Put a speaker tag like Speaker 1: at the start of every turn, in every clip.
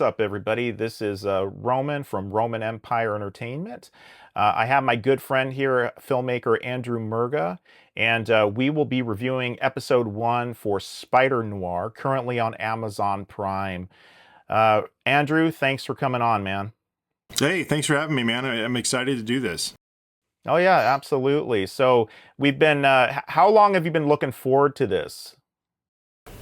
Speaker 1: What's up, everybody? This is Roman from Roman Empire Entertainment. I have my good friend here, filmmaker Andrew Murga, and we will be reviewing episode one for Spider-Noir, currently on Amazon Prime. Andrew, thanks for coming on, man.
Speaker 2: Hey, thanks for having me, man. I'm excited to do this.
Speaker 1: Oh yeah, absolutely. So we've been, how long have you been looking forward to this?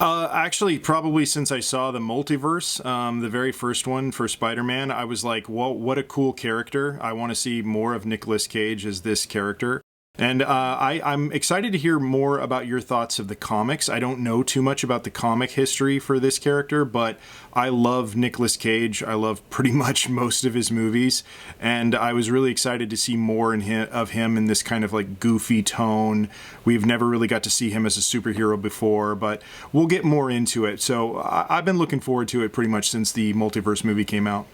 Speaker 2: Actually, probably since I saw the multiverse, the very first one for Spider-Man, I was like, "Well, what a cool character! I want to see more of Nicolas Cage as this character." And I'm excited to hear more about your thoughts of the comics. I don't know too much about the comic history for this character, but I love Nicolas Cage. I love pretty much most of his movies, and I was really excited to see more of him in this kind of like goofy tone. We've never really got to see him as a superhero before, but we'll get more into it. So I've been looking forward to it pretty much since the multiverse movie came out.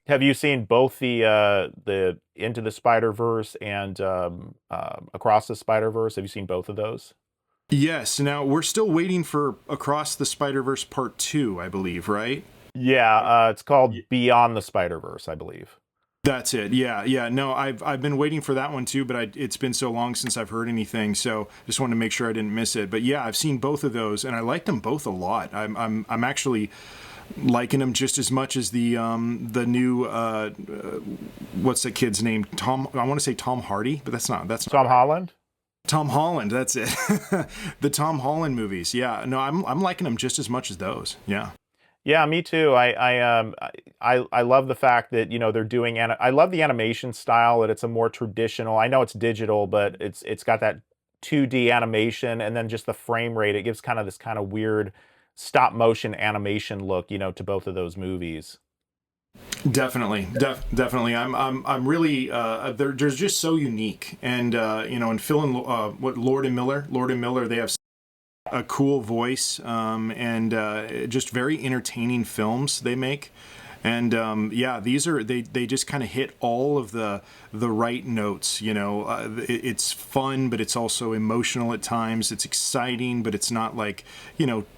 Speaker 1: Have you seen both the Into the Spider-Verse and Across the Spider-Verse? Have you seen both of those?
Speaker 2: Yes. Now we're still waiting for Across the Spider-Verse Part 2, I believe, right?
Speaker 1: Yeah, it's called Beyond the Spider-Verse, I believe.
Speaker 2: That's it. Yeah, yeah. No, I've been waiting for that one too, but it's been so long since I've heard anything, so just wanted to make sure I didn't miss it. But yeah, I've seen both of those, and I liked them both a lot. I'm actually liking them just as much as the new what's the kid's name? Tom. I want to say Tom Hardy, but that's not
Speaker 1: Tom
Speaker 2: right.
Speaker 1: Holland?
Speaker 2: Tom Holland. That's it. The Tom Holland movies. Yeah. No, I'm liking them just as much as those. Yeah.
Speaker 1: Yeah, me too. I love the fact that, they're doing I love the animation style, that it's a more traditional. I know it's digital, but it's got that 2D animation, and then just the frame rate. It gives kind of this kind of weird stop motion animation look, to both of those movies.
Speaker 2: Definitely, definitely. I'm really they're just so unique, and and Phil and what Lord and Miller, they have a cool voice, and just very entertaining films they make. And yeah, they just kind of hit all of the right notes. It's fun, but it's also emotional at times. It's exciting, but it's not like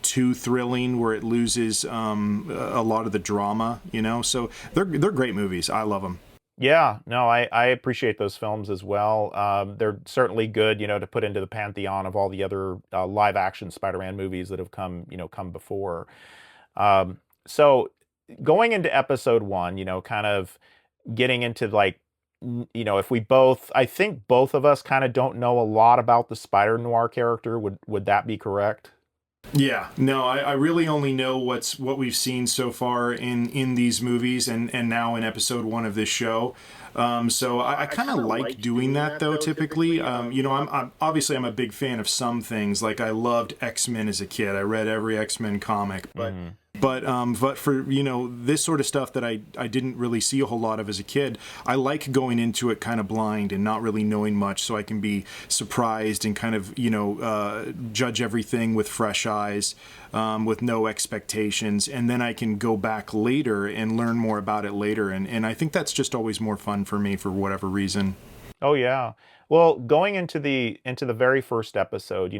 Speaker 2: too thrilling where it loses a lot of the drama. So they're great movies. I love them.
Speaker 1: Yeah, no, I appreciate those films as well. They're certainly good, to put into the pantheon of all the other live action Spider-Man movies that have come before. So going into episode one, kind of getting into like, if we both, I think both of us kind of don't know a lot about the Spider-Noir character. Would that be correct?
Speaker 2: Yeah, no, I really only know what we've seen so far in these movies and now in episode one of this show. So I kind of like doing that though. Typically, I'm obviously I'm a big fan of some things. Like I loved X-Men as a kid. I read every X-Men comic, but.
Speaker 1: Mhm.
Speaker 2: But for this sort of stuff that I didn't really see a whole lot of as a kid, I like going into it kind of blind and not really knowing much, so I can be surprised and kind of judge everything with fresh eyes, with no expectations, and then I can go back later and learn more about it later, and I think that's just always more fun for me for whatever reason.
Speaker 1: Oh yeah. Well, going into the very first episode,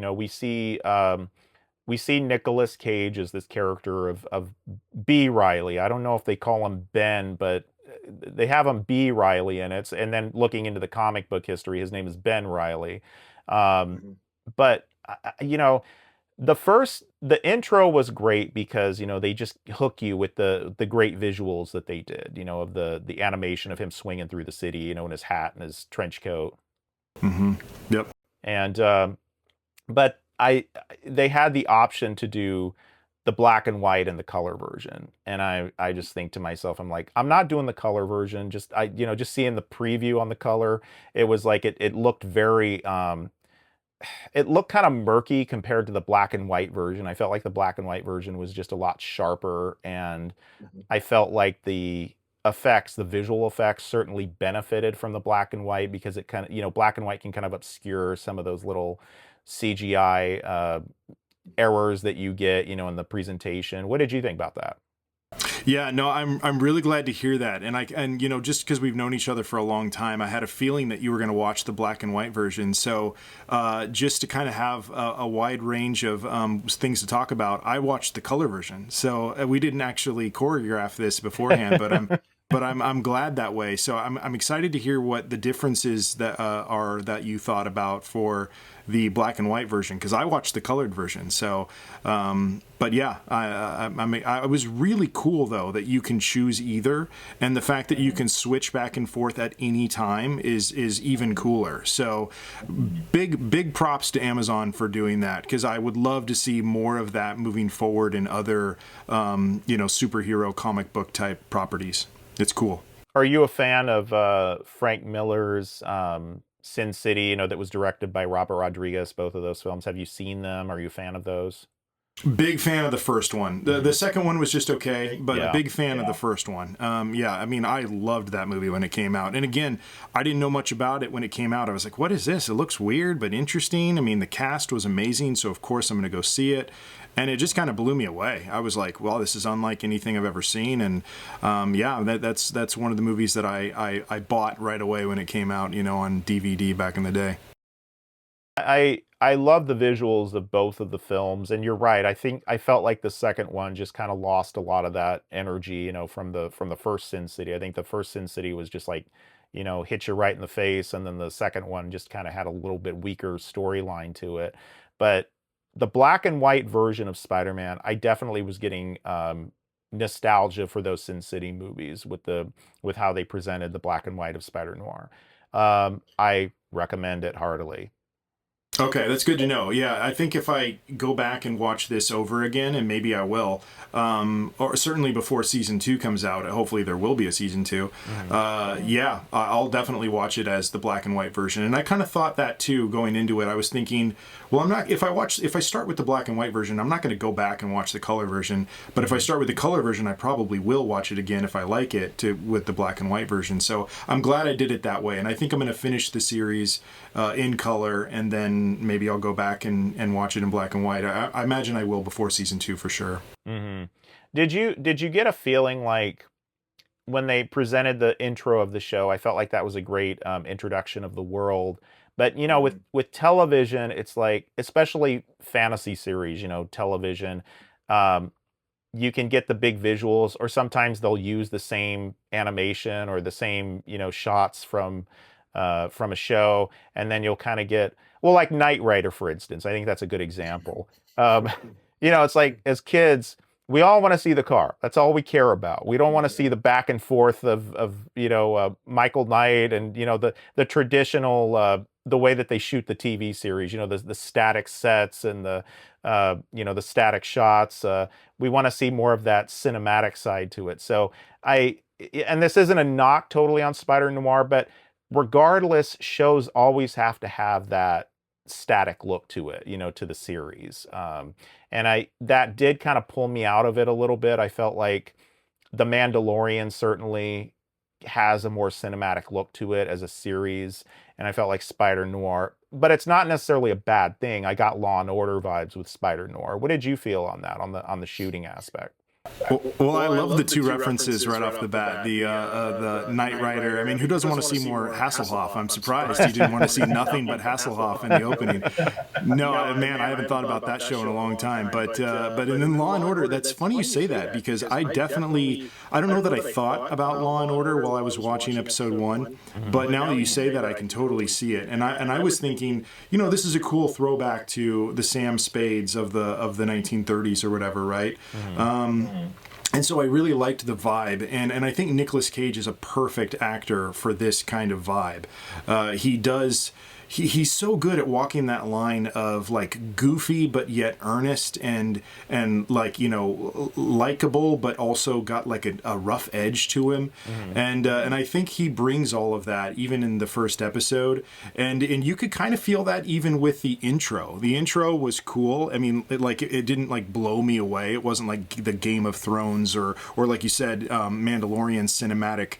Speaker 1: we see Nicolas Cage as this character of B. Riley. I don't know if they call him Ben, but they have him B. Riley in it. And then looking into the comic book history, his name is Ben Riley. Um,
Speaker 2: Mhm.
Speaker 1: but the intro was great because they just hook you with the great visuals that they did. Of the animation of him swinging through the city, in his hat and his trench coat.
Speaker 2: Hmm. Yep.
Speaker 1: And but they had the option to do the black and white and the color version, and I just think to myself, I'm like, I'm not doing the color version. Just just seeing the preview on the color, it was like it looked very it looked kind of murky compared to the black and white version. I felt like the black and white version was just a lot sharper, and
Speaker 2: Mhm.
Speaker 1: I felt like the visual effects certainly benefited from the black and white, because it kind of, black and white can kind of obscure some of those little CGI errors that you get, in the presentation. What did you think about that?
Speaker 2: Yeah, no, I'm really glad to hear that. And you know, just because we've known each other for a long time, I had a feeling that you were going to watch the black and white version. So just to kind of have a wide range of things to talk about, I watched the color version. So we didn't actually choreograph this beforehand, but I'm glad that way. So I'm excited to hear what the differences that are that you thought about for the black and white version, because I watched the colored version. So, but yeah, I was really cool though that you can choose either, and the fact that you can switch back and forth at any time is even cooler. So, big props to Amazon for doing that, because I would love to see more of that moving forward in other superhero comic book type properties. It's cool.
Speaker 1: Are you a fan of Frank Miller's Sin City? You know, that was directed by Robert Rodriguez. Both of those films. Have you seen them? Are you a fan of those?
Speaker 2: Big fan of the first one. The second one was just okay, but
Speaker 1: Yeah.
Speaker 2: big fan of the first one. Yeah, I mean, I loved that movie when it came out. And again, I didn't know much about it when it came out. I was like, what is this? It looks weird, but interesting. I mean, the cast was amazing, so of course I'm going to go see it. And it just kind of blew me away. I was like, well, this is unlike anything I've ever seen. And yeah, that's one of the movies that I bought right away when it came out, on DVD back in the day.
Speaker 1: I love the visuals of both of the films, and you're right. I think I felt like the second one just kind of lost a lot of that energy, from the first Sin City. I think the first Sin City was just like, hit you right in the face, and then the second one just kind of had a little bit weaker storyline to it. But the black and white version of Spider-Man, I definitely was getting nostalgia for those Sin City movies with how they presented the black and white of Spider-Noir. I recommend it heartily.
Speaker 2: Okay, that's good to know. Yeah, I think if I go back and watch this over again, and maybe I will, or certainly before season 2 comes out, hopefully there will be a season 2. Yeah, I'll definitely watch it as the black and white version. And I kind of thought that too going into it. I was thinking, well, I'm not if I start with the black and white version, I'm not going to go back and watch the color version. But if I start with the color version, I probably will watch it again if I like it with the black and white version. So I'm glad I did it that way, and I think I'm going to finish the series in color, and then maybe I'll go back and watch it in black and white. I imagine I will before season 2 for sure.
Speaker 1: Hmm. Did you get a feeling like when they presented the intro of the show, I felt like that was a great introduction of the world. But with television, it's like, especially fantasy series, television, um, you can get the big visuals, or sometimes they'll use the same animation or the same shots from a show, and then you'll kind of get, well, like Knight Rider, for instance. I think that's a good example. Um, it's like, as kids, we all want to see the car. That's all we care about. We don't want to see the back and forth of Michael Knight, and the traditional the way that they shoot the TV series. The static sets, and the static shots. We want to see more of that cinematic side to it. So and this isn't a knock totally on Spider-Noir, but regardless, shows always have to have that static look to it, to the series. And that did kind of pull me out of it a little bit. I felt like The Mandalorian certainly has a more cinematic look to it as a series, and I felt like Spider-Noir, but it's not necessarily a bad thing. I got Law and Order vibes with Spider-Noir. What did you feel on that, on the shooting aspect?
Speaker 2: Well, I love the two references right off the bat. The Knight Rider. I mean, who doesn't want to see more Hasselhoff? I'm surprised you didn't want to see nothing but Hasselhoff in the opening. No, man, I haven't thought about that show in a long time. But in Law and Order, that's funny you say that, because I don't know that I thought about Law and Order while I was watching episode 1, but now that you say that, I can totally see it. And I was thinking, this is a cool throwback to the Sam Spades of the 1930s or whatever, right? And so I really liked the vibe, and I think Nicolas Cage is a perfect actor for this kind of vibe. He's so good at walking that line of like goofy but yet earnest, and like likable, but also got like a rough edge to him. And I think he brings all of that even in the first episode, and you could kind of feel that even with the intro. The intro was cool. I mean, it didn't like blow me away. It wasn't like the Game of Thrones or like you said, Mandalorian cinematic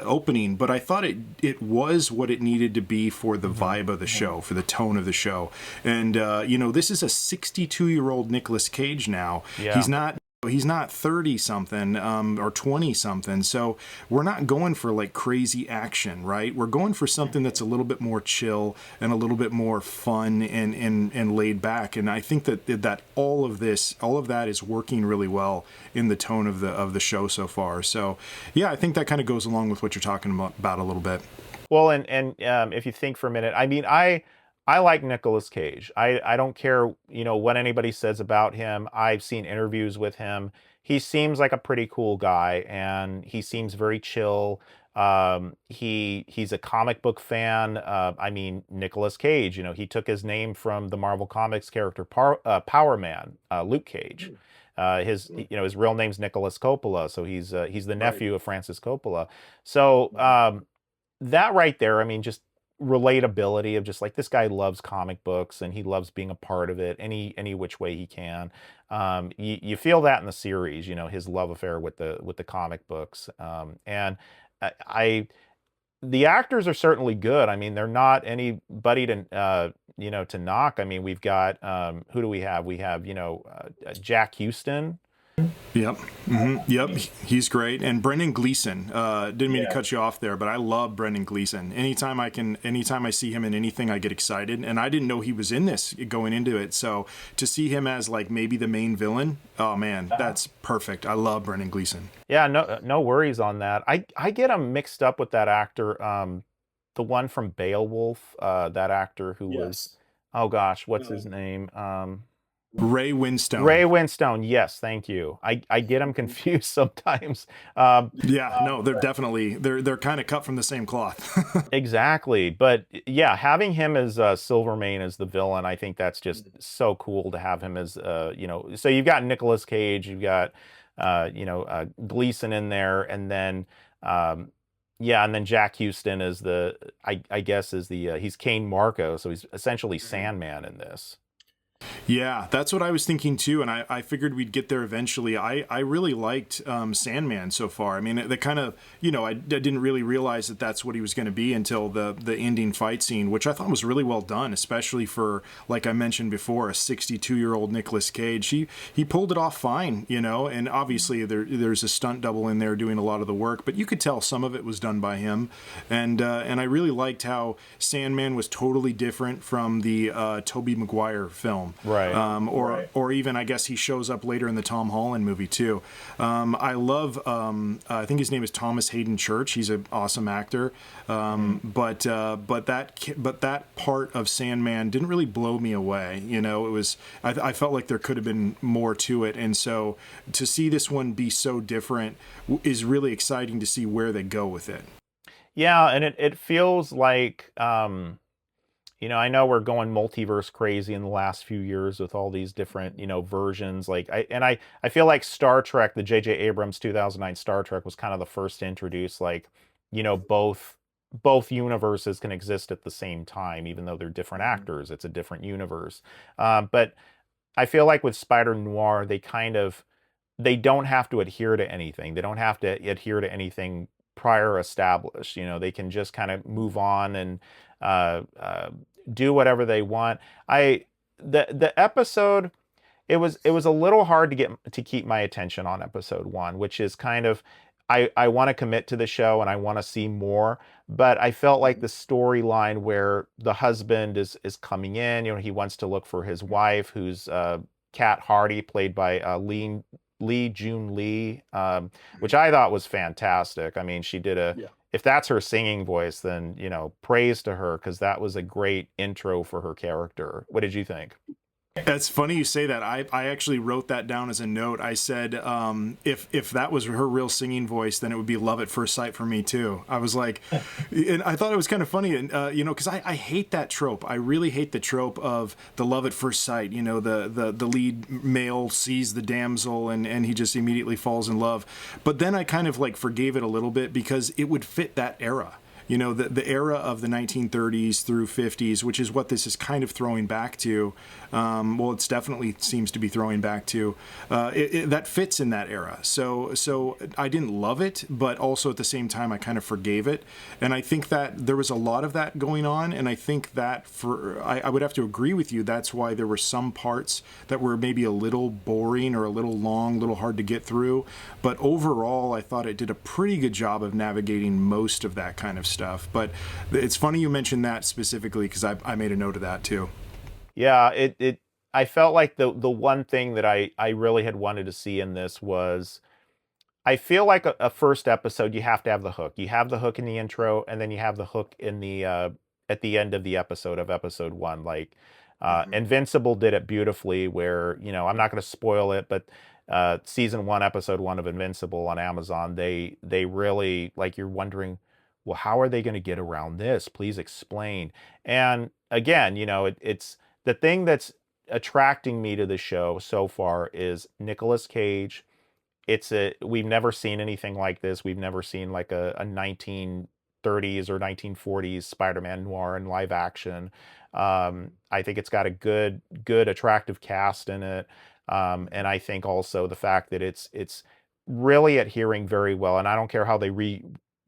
Speaker 2: opening, but I thought it was what it needed to be for the vibe of the show, for the tone of the show. And this is a 62-year-old Nicolas Cage now.
Speaker 1: Yeah.
Speaker 2: He's not He's not 30 something or 20 something. So we're not going for like crazy action, right? We're going for something that's a little bit more chill and a little bit more fun and laid back. And I think that all of that is working really well in the tone of the show so far. So yeah, I think that kind of goes along with what you're talking about a little bit.
Speaker 1: Well, and if you think for a minute, I mean, I like Nicolas Cage. I don't care, what anybody says about him. I've seen interviews with him. He seems like a pretty cool guy, and he seems very chill. He's a comic book fan. I mean, Nicolas Cage. He took his name from the Marvel Comics character Power Man, Luke Cage. His real name's Nicholas Coppola, so he's the
Speaker 2: Right.
Speaker 1: nephew of Francis Coppola. So that right there, I mean, just relatability of just like this guy loves comic books and he loves being a part of it any which way he can. You feel that in the series, his love affair with the comic books. And I the actors are certainly good. I mean, they're not anybody to knock. I mean, we've got who do we have? We have Jack Houston.
Speaker 2: Yep. Yep. He's great. And Brendan Gleeson. Didn't mean to cut you off there, but I love Brendan Gleeson. Anytime I see him in anything, I get excited. And I didn't know he was in this going into it. So to see him as like maybe the main villain, oh man, that's perfect. I love Brendan Gleeson.
Speaker 1: Yeah, no worries on that. I get him mixed up with that actor, the one from Beowulf, that actor who was, oh gosh, what's his name?
Speaker 2: Ray Winstone.
Speaker 1: Ray Winstone. Yes, thank you. I get them confused sometimes.
Speaker 2: Yeah, no, they're kind of cut from the same cloth.
Speaker 1: Exactly. But yeah, having him as Silvermane as the villain, I think that's just so cool to have him as So you've got Nicolas Cage, you've got Gleason in there, and then yeah, and then Jack Houston is I guess is he's Kane Marco, so he's essentially Sandman in this.
Speaker 2: Yeah, that's what I was thinking too, and I figured we'd get there eventually. I really liked Sandman so far. I mean, the kind of, I didn't really realize that that's what he was going to be until the ending fight scene, which I thought was really well done, especially for, like I mentioned before, a 62-year-old Nicolas Cage. He pulled it off fine, and obviously there's a stunt double in there doing a lot of the work, but you could tell some of it was done by him, and I really liked how Sandman was totally different from the Tobey Maguire film.
Speaker 1: Right.
Speaker 2: Or even I guess he shows up later in the Tom Holland movie too. I love I think his name is Thomas Hayden Church. He's an awesome actor. But that part of Sandman didn't really blow me away. It was I felt like there could have been more to it, and so to see this one be so different is really exciting to see where they go with it.
Speaker 1: Yeah, and it feels like I know we're going multiverse crazy in the last few years with all these different, versions. Like I feel like Star Trek, the J.J. Abrams 2009 Star Trek was kind of the first to introduce like, both universes can exist at the same time, even though they're different actors. It's a different universe. But I feel like with Spider-Noir, they don't have to adhere to anything. They don't have to adhere to anything prior established. They can just kind of move on and uh, uh, do whatever they want. The episode, it was a little hard to keep my attention on episode one, which is kind of I want to commit to the show and I want to see more, but I felt like the storyline where the husband is coming in, he wants to look for his wife, who's Kat Hardy, played by Lee June Lee, which I thought was fantastic. I mean, she did if that's her singing voice, then, praise to her, because that was a great intro for her character. What did you think?
Speaker 2: That's funny you say that. I actually wrote that down as a note. I said, if that was her real singing voice, then it would be love at first sight for me too. I was like, and I thought it was kind of funny, and because I hate that trope. I really hate the trope of the love at first sight. The lead male sees the damsel and he just immediately falls in love. But then I kind of like forgave it a little bit because it would fit that era. the era of the 1930s through 50s, which is what this is kind of throwing back to. Well, it's definitely seems to be throwing back to. That fits in that era. So I didn't love it, but also at the same time I kind of forgave it. And I think that there was a lot of that going on, and I think that I would have to agree with you. That's why there were some parts that were maybe a little boring or a little long, a little hard to get through. But overall, I thought it did a pretty good job of navigating most of that kind of stuff. But it's funny you mentioned that specifically because I made a note of that too.
Speaker 1: Yeah, it I felt like the one thing that I really had wanted to see in this was I feel like a first episode you have to have the hook. You have the hook in the intro, and then you have the hook in the at the end of the episode of episode one. Like
Speaker 2: Mm-hmm.
Speaker 1: Invincible did it beautifully, where I'm not going to spoil it, but season one, episode one of Invincible on Amazon, they really like you're wondering, well, how are they going to get around this? Please explain. And again, it's the thing that's attracting me to the show so far is Nicolas Cage. We've never seen anything like this. We've never seen like a 1930s or 1940s Spider-Man noir in live action. I think it's got a good attractive cast in it. And I think also the fact that it's really adhering very well. And I don't care how they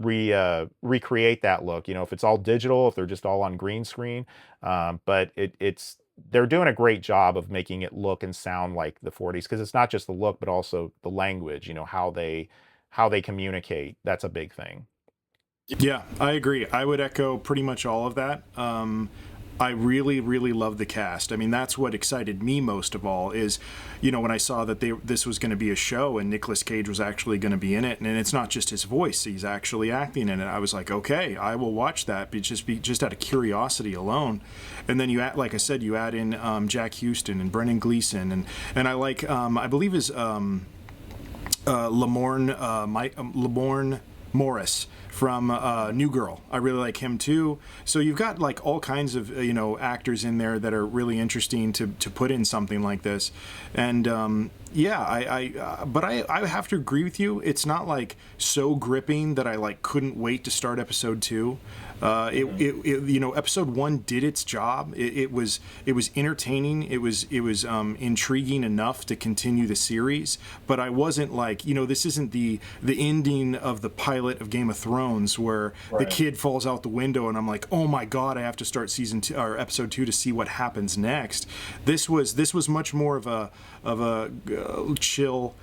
Speaker 1: recreate that look. If it's all digital, if they're just all on green screen, but it's they're doing a great job of making it look and sound like the 40s, because it's not just the look but also the language, how they communicate. That's a big thing.
Speaker 2: Yeah, I agree. I would echo pretty much all of that. I really, really love the cast. I mean, that's what excited me most of all is, when I saw that this was going to be a show and Nicolas Cage was actually going to be in it, and it's not just his voice; he's actually acting in it. I was like, okay, I will watch that, but just out of curiosity alone. And then like I said, you add in Jack Houston and Brendan Gleeson, and I like I believe is Lamorne Morris from New Girl. I really like him too. So you've got like all kinds of actors in there that are really interesting to put in something like this. And yeah, but I have to agree with you. It's not like so gripping that I like couldn't wait to start episode two. Episode one did its job. It was entertaining. It was intriguing enough to continue the series. But I wasn't like, this isn't the ending of the pilot of Game of Thrones where the
Speaker 3: Right.
Speaker 2: kid falls out the window and I'm like, oh my god, I have to start season two or episode two to see what happens next. This was much more of a chill,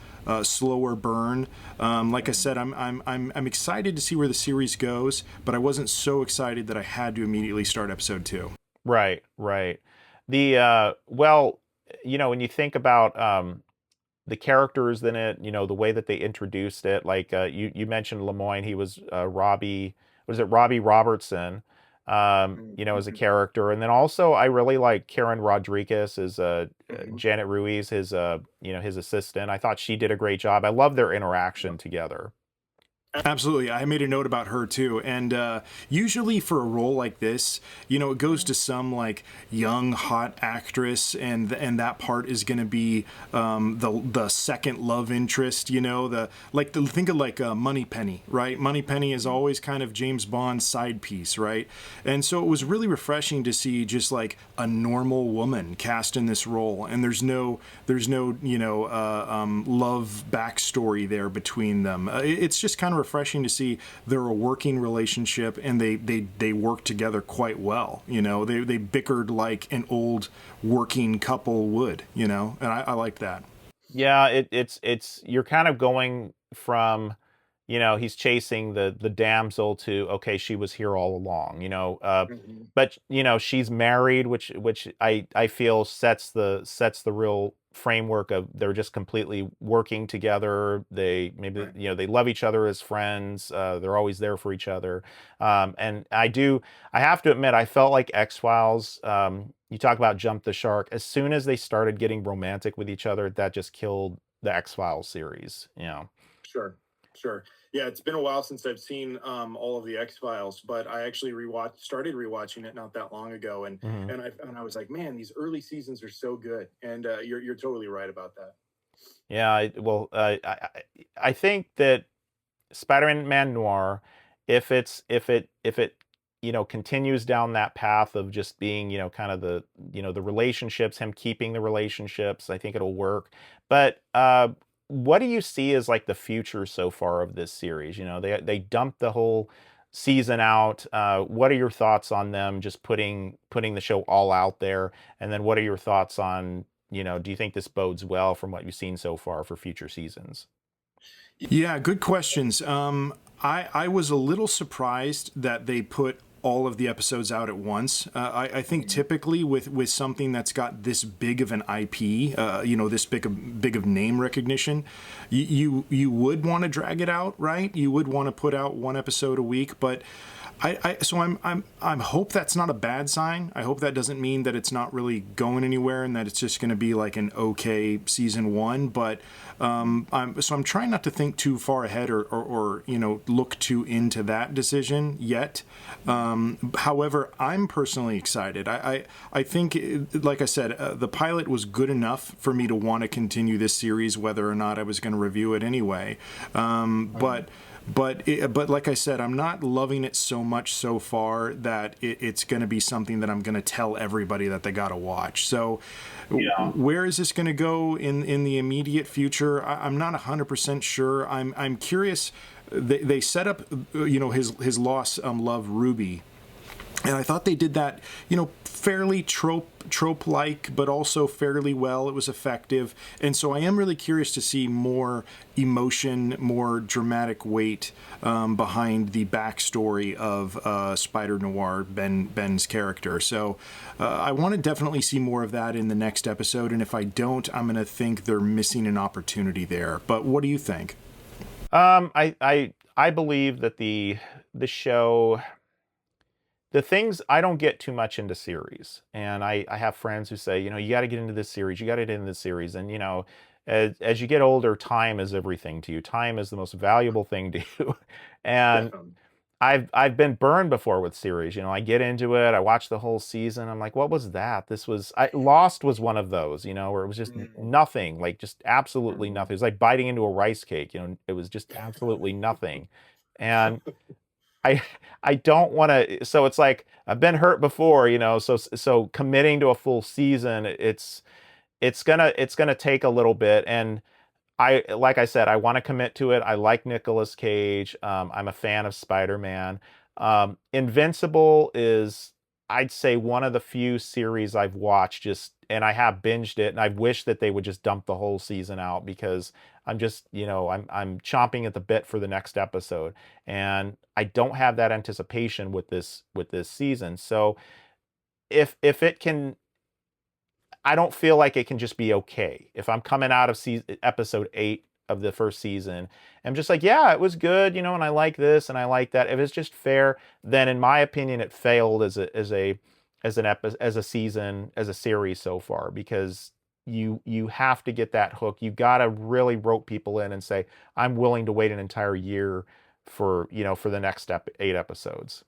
Speaker 2: slower burn. Like I said, I'm excited to see where the series goes, but I wasn't so excited that I had to immediately start episode two.
Speaker 1: Right, right. The well, when you think about the characters in it, the way that they introduced it, like you mentioned Lemoyne, he was Robbie, was it Robbie Robertson, as a
Speaker 3: Mhm.
Speaker 1: character. And then also I really like Karen Rodriguez as
Speaker 3: Mhm.
Speaker 1: Janet Ruiz, his assistant. I thought she did a great job. I love their interaction together.
Speaker 2: Absolutely. I made a note about her too. And usually for a role like this, it goes to some like young hot actress, and that part is going to be the second love interest. Think of like Moneypenny, right? Moneypenny is always kind of James Bond's side piece, right? And so it was really refreshing to see just like a normal woman cast in this role, and there's no love backstory there between them. It's just kind of refreshing to see they're a working relationship and they work together quite well. They bickered like an old working couple would. And I liked that.
Speaker 1: Yeah, it's you're kind of going from, he's chasing the damsel to, okay, she was here all along,
Speaker 3: Mhm.
Speaker 1: but she's married, which I feel sets the real framework of they're just completely working together. They maybe
Speaker 3: Right.
Speaker 1: they love each other as friends. They're always there for each other. And I have to admit, I felt like X-Files. You talk about jump the shark. As soon as they started getting romantic with each other, that just killed the X-Files series.
Speaker 3: Sure. Sure. Yeah, it's been a while since I've seen all of the X Files, but I actually started rewatching it not that long ago, and
Speaker 1: Mhm.
Speaker 3: and I was like, man, these early seasons are so good, and you're totally right about that.
Speaker 1: Yeah, well, I think that Spider-Man Noir if it continues down that path of just being, kind of the relationships, him keeping the relationships, I think it'll work. But what do you see as like the future so far of this series? They dumped the whole season out. What are your thoughts on them just putting the show all out there? And then what are your thoughts on, do you think this bodes well from what you've seen so far for future seasons?
Speaker 2: Yeah, good questions. I was a little surprised that they put all of the episodes out at once. I think typically with something that's got this big of an IP, this big of name recognition, you would want to drag it out, right? You would want to put out one episode a week, but I'm hope that's not a bad sign. I hope that doesn't mean that it's not really going anywhere and that it's just going to be like an okay season one. But I'm trying not to think too far ahead or look too into that decision yet. However, I'm personally excited. I think, like I said, the pilot was good enough for me to want to continue this series, whether or not I was going to review it anyway. But like I said, I'm not loving it so much so far that it's going to be something that I'm going to tell everybody that they got to watch. So where is this going to go in the immediate future? I'm not 100% sure. I'm curious. They set up, his lost love, Ruby. And I thought they did that, fairly trope-like, but also fairly well. It was effective. And so I am really curious to see more emotion, more dramatic weight behind the backstory of Spider-Noir, Ben's character. So I want to definitely see more of that in the next episode. And if I don't, I'm going to think they're missing an opportunity there. But what do you think?
Speaker 1: I believe that the show, the things, I don't get too much into series, and I have friends who say, you got to get into this series, you got to get into this series, and as you get older, time is everything to you. Time is the most valuable thing to you, and
Speaker 3: Definitely.
Speaker 1: I've been burned before with series. I get into it, I watch the whole season, I'm like, what was that? Lost was one of those, where it was just nothing, like just absolutely
Speaker 3: Mhm.
Speaker 1: nothing. It was like biting into a rice cake, it was just absolutely nothing. And I I don't want to. So it's like I've been hurt before, So committing to a full season, it's gonna take a little bit. And like I said, I want to commit to it. I like Nicolas Cage. I'm a fan of Spider-Man. Invincible is, I'd say, one of the few series I've watched and I have binged it, and I wish that they would just dump the whole season out because I'm just, I'm chomping at the bit for the next episode, and I don't have that anticipation with this season. So if it can, I don't feel like it can just be okay. If I'm coming out of episode 8 of the first season, I'm just like, yeah, it was good, and I like this and I like that. If it's just fair, then in my opinion, it failed as a season, as a series so far, because you have to get that hook. You got to really rope people in and say, I'm willing to wait an entire year for the next 8 episodes.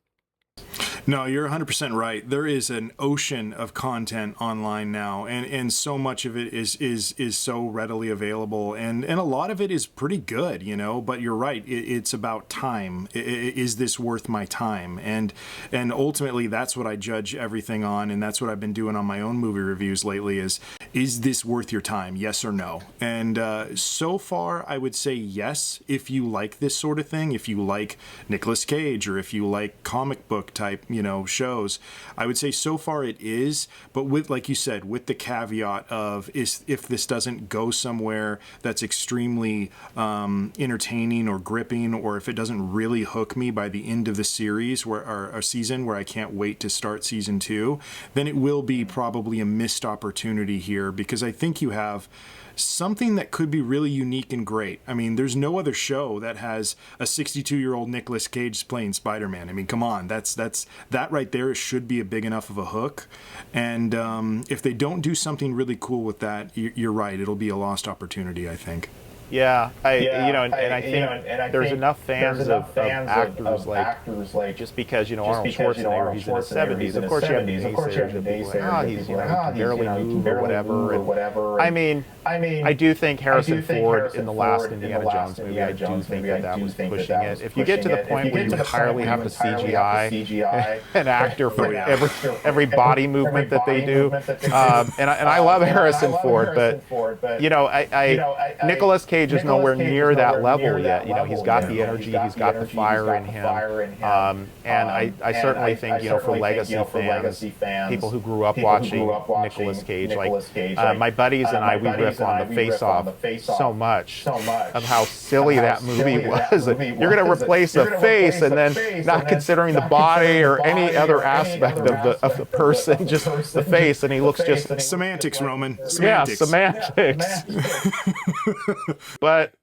Speaker 2: No, you're 100% right. There is an ocean of content online now, and so much of it is so readily available, and a lot of it is pretty good, But you're right. It's about time. Is this worth my time? And ultimately, that's what I judge everything on, and that's what I've been doing on my own movie reviews lately. Is this worth your time? Yes or no? And so far, I would say yes. If you like this sort of thing, if you like Nicolas Cage, or if you like comic book type, shows, I would say so far it is. But with, like you said, with the caveat of if this doesn't go somewhere that's extremely entertaining or gripping, or if it doesn't really hook me by the end of the series or a season where I can't wait to start season 2, then it will be probably a missed opportunity here, because I think you have something that could be really unique and great. I mean, there's no other show that has a 62-year-old Nicolas Cage playing Spider-Man. I mean, come on, that right there should be a big enough of a hook. And if they don't do something really cool with that, you're right, it'll be a lost opportunity, I think.
Speaker 1: Yeah, and I think there's enough fans of actors like, just because Arnold Schwarzenegger, he's in his 70s. Of course, you have the naysayers of people like, oh, he can barely move or whatever. And I mean, I do think Harrison Ford in the last Indiana Jones movie, I do think that that was pushing it. If you get to the point where you entirely have to CGI an actor for every body movement that they do, and I love Harrison Ford, but you know, Nicolas Cage is nowhere near that level yet. You know, he's got the energy, he's got the fire in him, and I certainly think, you know, for legacy fans, people who grew up watching Nicolas Cage, like my buddies and I, we riff on the Face Off so much of how silly that movie was. You're going to replace a face and then not considering the body or any other aspect of the person, just the face, and he looks just
Speaker 2: semantics, Roman.
Speaker 1: Semantics. Yeah, semantics. But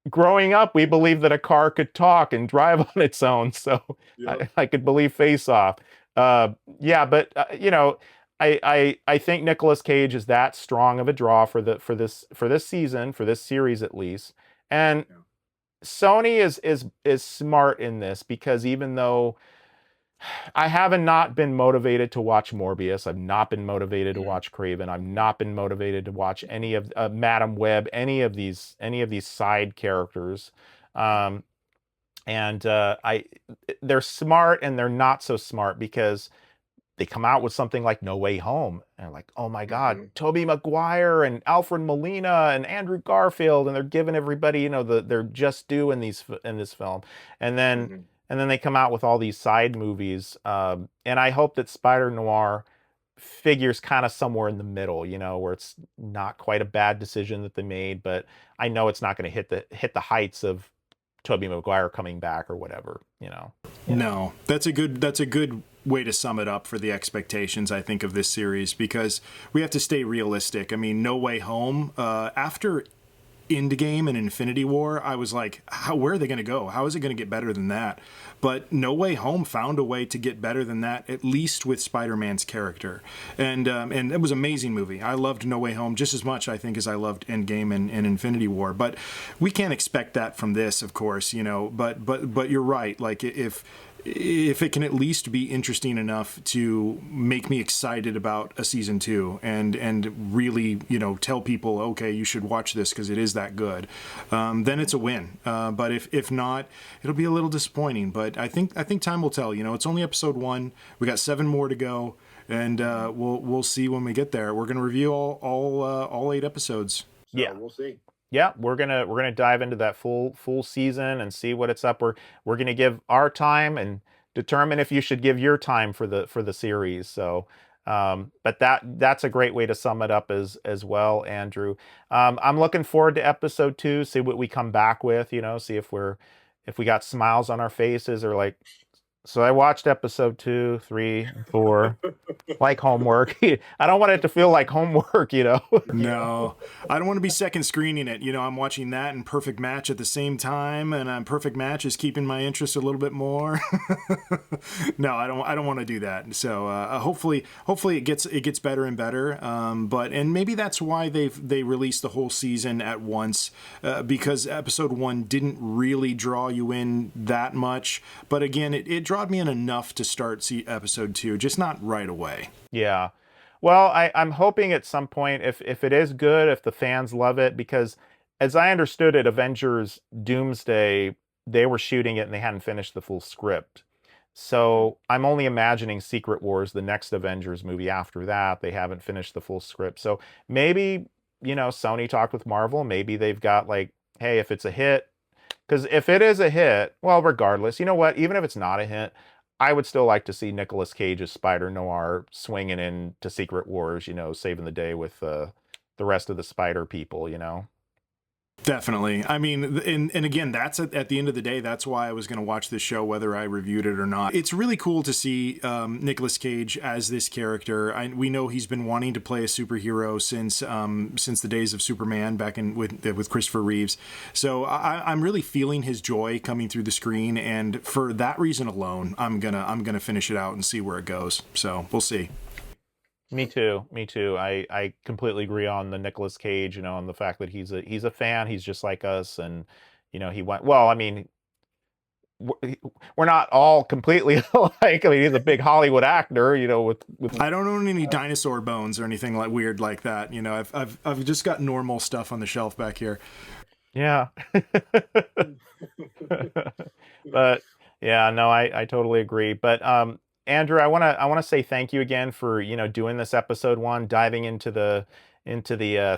Speaker 1: growing up, we believed that a car could talk and drive on its own, so yep. I could believe Face Off. Yeah, but you know, I think Nicolas Cage is that strong of a draw for this season, for this series at least. And yeah. Sony is smart in this, because even though I haven't not been motivated to watch Morbius, I've not been motivated to watch Craven, I've not been motivated to watch any of Madam Web, any of these side characters. They're smart and they're not so smart, because they come out with something like No Way Home, and like, oh my God, Tobey Maguire and Alfred Molina and Andrew Garfield, and they're giving everybody, you know, they're just due in this film, and then they come out with all these side movies, and I hope that Spider-Noir figures kind of somewhere in the middle, you know, where it's not quite a bad decision that they made, but I know it's not going to hit the heights of Tobey Maguire coming back or whatever, you know.
Speaker 2: No, that's a good way to sum it up for the expectations, I think, of this series, because we have to stay realistic. I mean, No Way Home, after Endgame and Infinity War, I was like, where are they going to go? How is it going to get better than that? But No Way Home found a way to get better than that, at least with Spider-Man's character. And it was an amazing movie. I loved No Way Home just as much, I think, as I loved Endgame and Infinity War. But we can't expect that from this, of course, you know. But you're right. Like, if it can at least be interesting enough to make me excited about a season 2 and really, you know, tell people, okay, you should watch this because it is that good, then it's a win. But if not, it'll be a little disappointing. But I think time will tell. You know, it's only episode 1. We got 7 more to go, and we'll see when we get there. We're gonna review all 8 episodes.
Speaker 3: So yeah, we'll see.
Speaker 1: Yeah, we're gonna dive into that full season and see what it's up. We're gonna give our time and determine if you should give your time for the series. So, but that's a great way to sum it up as well, Andrew. I'm looking forward to episode 2. See what we come back with. You know, see if we got smiles on our faces, or like. So I watched episode 2, 3, and 4, like homework. I don't want it to feel like homework, you know?
Speaker 2: No, I don't want to be second screening it. You know, I'm watching that and Perfect Match at the same time, and Perfect Match is keeping my interest a little bit more. No, I don't want to do that. So hopefully it gets better and better. And maybe that's why they released the whole season at once, because episode 1 didn't really draw you in that much. But again, it drawed me in enough to start episode 2, just not right away.
Speaker 1: Yeah. Well, I'm hoping at some point, if it is good, if the fans love it, because as I understood it, Avengers Doomsday, they were shooting it and they hadn't finished the full script. So I'm only imagining Secret Wars, the next Avengers movie after that, they haven't finished the full script. So maybe, you know, Sony talked with Marvel, maybe they've got like, hey, if it's a hit, because if it is a hit, well, regardless, you know what? Even if it's not a hit, I would still like to see Nicolas Cage as Spider-Noir swinging into Secret Wars, you know, saving the day with the rest of the Spider people, you know?
Speaker 2: Definitely. I mean, and again, that's at the end of the day, that's why I was going to watch this show, whether I reviewed it or not. It's really cool to see Nicolas Cage as this character. We know he's been wanting to play a superhero since the days of Superman back with Christopher Reeves. So I'm really feeling his joy coming through the screen, and for that reason alone, I'm gonna finish it out and see where it goes. So we'll see.
Speaker 1: Me too. I completely agree on the Nicolas Cage, you know, and the fact that he's a fan. He's just like us, and you know, he went well. I mean, we're not all completely alike. I mean, he's a big Hollywood actor, you know, with
Speaker 2: I don't own any dinosaur bones or anything like weird like that. You know, I've just got normal stuff on the shelf back here.
Speaker 1: yeah. But yeah, no, I totally agree. But Andrew, I wanna say thank you again for, you know, doing this episode one, diving into the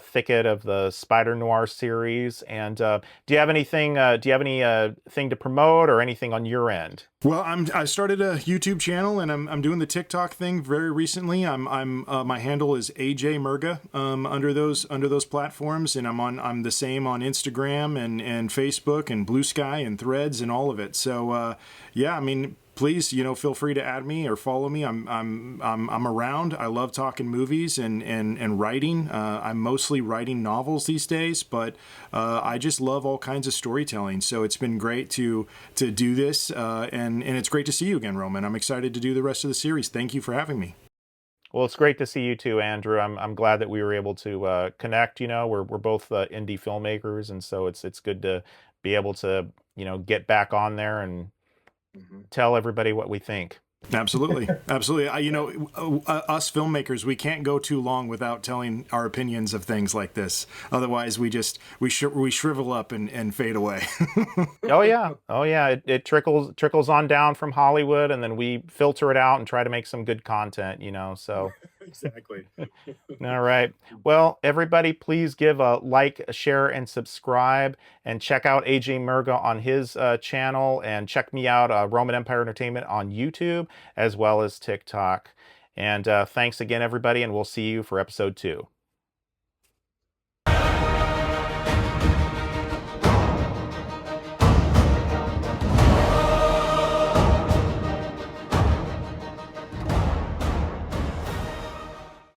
Speaker 1: thicket of the Spider-Noir series. And do you have anything? Do you have any thing to promote or anything on your end?
Speaker 2: Well, I started a YouTube channel and I'm doing the TikTok thing very recently. My handle is AJ Murga under those platforms, and I'm the same on Instagram and Facebook and Blue Sky and Threads and all of it. So yeah, I mean, please, you know, feel free to add me or follow me. I'm around. I love talking movies and writing. I'm mostly writing novels these days, but I just love all kinds of storytelling. So it's been great to do this, and it's great to see you again, Roman. I'm excited to do the rest of the series. Thank you for having me.
Speaker 1: Well, it's great to see you too, Andrew. I'm glad that we were able to connect. You know, we're both indie filmmakers, and so it's good to be able to, you know, get back on there and tell everybody what we think.
Speaker 2: Absolutely, absolutely. You know, us filmmakers, we can't go too long without telling our opinions of things like this. Otherwise, we shrivel up and fade away.
Speaker 1: Oh yeah, oh yeah. It trickles on down from Hollywood, and then we filter it out and try to make some good content. You know, so.
Speaker 3: Exactly.
Speaker 1: All right. Well, everybody, please give a like, a share, and subscribe. And check out AJ Murga on his channel. And check me out, Roman Empire Entertainment, on YouTube, as well as TikTok. And thanks again, everybody. And we'll see you for episode 2.